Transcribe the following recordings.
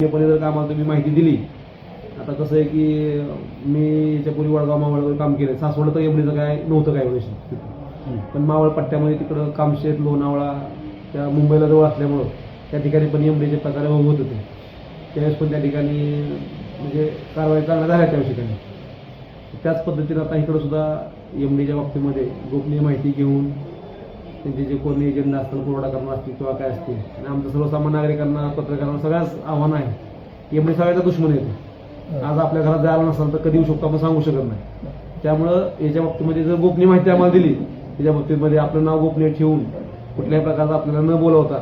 गोपनीयपणे जर कामाला तुम्ही माहिती दिली. आता कसं आहे की मी याच्यापूर्वी वडगाव मावळवर काम केलं. सासवड तर एवढीचं काय नव्हतं काय वर्ष तिथं, पण मावळ पट्ट्यामध्ये तिकडं कामशेत, लोणावळा त्या मुंबईला जवळ असल्यामुळं त्या ठिकाणी पण एमडीचे प्रकार होत होते. त्यावेळेस पण त्या ठिकाणी म्हणजे कारवाई करण्यात आल्या त्या ठिकाणी. त्याच पद्धतीनं आता इकडं सुद्धा एमडीच्या बाबतीमध्ये गोपनीय माहिती घेऊन त्यांचे जे कोणी एजंट असतील, पुरवठा करणार असतील किंवा काय असतील, आणि आमचं सर्वसामान्य नागरिकांना, पत्रकारांना सगळ्याच आव्हान आहे. एमडी सगळ्याचा दुश्मन येतो. आज आपल्या घरात जायला नसाल तर कधी येऊ शकतो आपण सांगू शकत नाही. त्यामुळं याच्या बाबतीमध्ये जर गोपनीय माहिती आम्हाला दिली, त्याच्या बाबतीमध्ये आपलं नाव गोपनीय ठेवून कुठल्याही प्रकारचा आपल्याला न बोलवता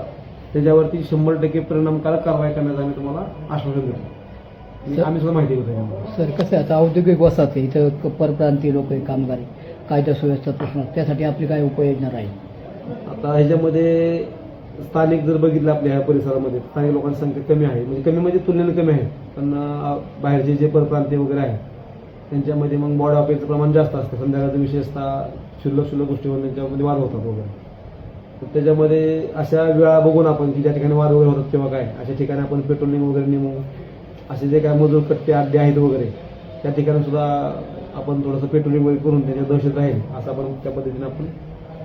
त्याच्यावरती 100% परिणामकारक कारवाई करण्याचं आम्ही तुम्हाला आश्वासन देतो. आम्ही सुद्धा माहिती घेतो. सर कसं आहे, आता औद्योगिक वसाहत आहे, इथं परप्रांतीय लोक आहे, कामगार आहे, कायदा सुव्यवस्था प्रश्न, त्यासाठी आपली काय उपाययोजना राहील? आता ह्याच्यामध्ये स्थानिक जर बघितलं आपल्या ह्या परिसरामध्ये स्थानिक लोकांची संख्या कमी आहे, म्हणजे तुलनेने कमी आहे. पण बाहेरचे जे परप्रांतीय वगैरे आहेत त्यांच्यामध्ये मग बॉडी ऑफिसचं प्रमाण जास्त असतं. संध्याकाळचं विशेषतः शुल्लक गोष्टीवर त्यांच्यामध्ये वाद होतात वगैरे. तर त्याच्यामध्ये अशा वेळा बघून आपण की ज्या ठिकाणी वाद वगैरे होतात किंवा काय अशा ठिकाणी आपण पेट्रोलिंग वगैरे नेमू, असे जे काय मजूर कट्टे अड्डे आहेत वगैरे त्या ठिकाणी सुद्धा आपण थोडंसं पेट्रोलिंग वगैरे करून त्याच्या दहशत राहील असं आपण त्या पद्धतीने आपण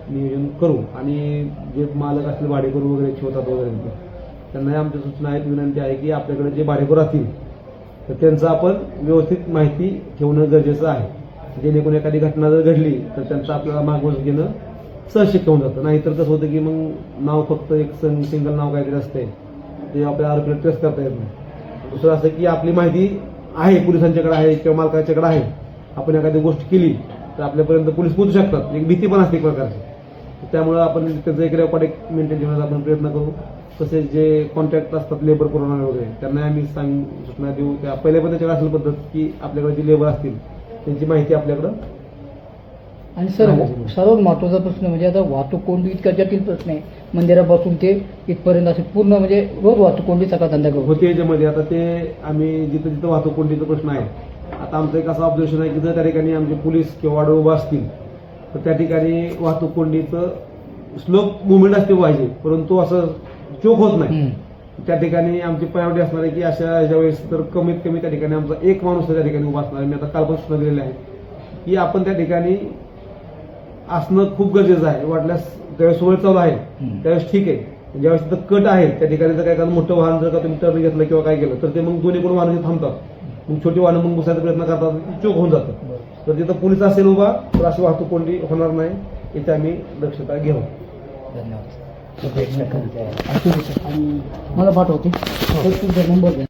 नियोजन करू. आणि जे मालक असतील, भाडेकरू वगैरे ठेवतात वगैरे, त्यांनाही आमच्या सूचना आहेत, विनंती आहे की आपल्याकडे जे भाडेकरू असतील तर त्यांचं आपण व्यवस्थित माहिती ठेवणं गरजेचं आहे. जेणेकरून एखादी घटना जर घडली तर त्यांचं आपल्याला मागवून घेणं सहशक्य होऊन जातं. नाहीतर कसं होतं की मग नाव फक्त एक सिंगल नाव काहीतरी असते, ते आपल्या आरोपीला ट्रेस करता येत नाही. दुसरं असं की आपली माहिती आहे, पोलिसांच्याकडे आहे किंवा मालकाच्याकडे आहे, आपण एखादी गोष्ट केली तर आपल्यापर्यंत पोलीस पोहोचू शकतात. एक भीती पण असते एक प्रकारची. त्यामुळं आपण त्याचं एक रेकॉर्ड मेंटेन ठेवण्याचा आपण प्रयत्न करू. तसेच जे कॉन्ट्रॅक्ट असतात लेबर पुरवणारे वगैरे त्यांना आम्ही सूचना देऊ. त्या पहिल्या पण त्याच्याकडे असेल पद्धत की आपल्याकडे जे लेबर असतील त्यांची माहिती आपल्याकडं. आणि सर सर्वात महत्त्वाचा प्रश्न म्हणजे आता वाहतूक कोंडी इतका जटिल प्रश्न आहे, मंदिरापासून ते इथपर्यंत असे पूर्ण म्हणजे रोज वाहतूक कोंडी सकाळ संध्याकाळ होते. याच्यामध्ये आता ते आम्ही जिथं जिथं वाहतूक कोंडीचा प्रश्न आहे, आता आमचं एक असं ऑब्झर्वेशन आहे की जर त्या ठिकाणी आमचे पोलीस किंवा वाडा उभा असतील तर त्या ठिकाणी वाहतूक कोंडीचं स्लोप मुवमेंट असते पाहिजे, परंतु असं चोक होत नाही. त्या ठिकाणी आमची प्रायोरिटी असणार आहे की अशा ह्याच्या वेळेस तर कमीत कमी त्या ठिकाणी आमचा एक माणूस त्या ठिकाणी उभा असणार आहे. मी आता कालपासून सूचना दिलेली आहे की आपण त्या ठिकाणी असणं खूप गरजेचं आहे. वाटल्यास ज्यावेळेस वेळ चालू आहे त्यावेळेस ठीक आहे, ज्यावेळेस तिथं कट आहे त्या ठिकाणी जर काय एखादं मोठं वाहन जर का तुम्ही टर्न घेतलं किंवा काय केलं तर ते मग दोन्हीकडून वाहन थांबतात. मग छोटी वाहनं मग घुसायचा प्रयत्न करतात, चोक होऊन जातं. तर तिथं पोलीस असेल उभा तर अशी वाहतूक कोंडी होणार नाही, याची आम्ही दक्षता घेऊ. धन्यवाद. मला पाठवते नंबर.